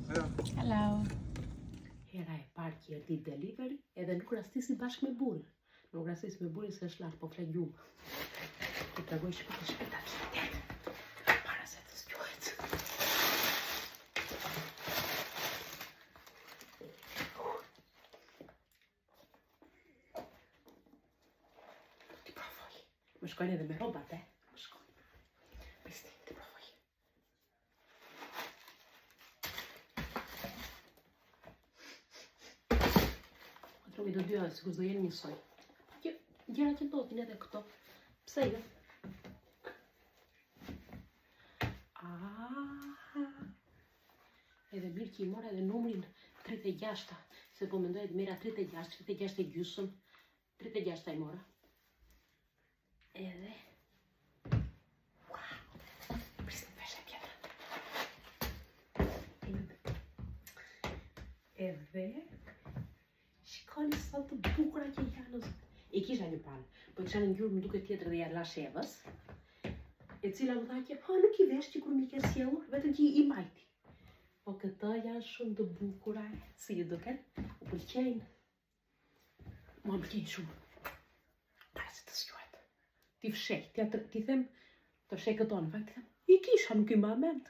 Hello. Hera e parë që jeti delivery, edhe nuk rastisi bashkë me burrin. Nuk rastisi me burrin se është lart, po flet gjumë. Të tregoj shpejt aktivitet. Para se të zgjohet. Ti provoj. Më shkojnë edhe me rrobat, Më shkojnë. Pisti, ti provoj. Trovi të dyja, sikur do jenë njësoj. Gjëra që ndodhin edhe këto. Pse jo? Edhe mirë që i mora edhe numrin 36, se po mendoj të mera 36 e gjysëm, 36 i mora. Edhe... Prisni peshe pjetra. Edhe... Shikoni sa të bukura që janë. E kisha një palë, po kisha në ngjyrë më duket tjetër dhe ja la shevës, e cila më tha që nuk i vesh që kur mi ke sjellur, vetëm që i majti. Po këto janë shumë të bukura, si ju duken, u pëlqejnë. Mua më pëlqejnë shumë. Para se të zgjohet. Ti fshej, ti them, të fshej këto në fakt, i kisha, nuk i ma mend.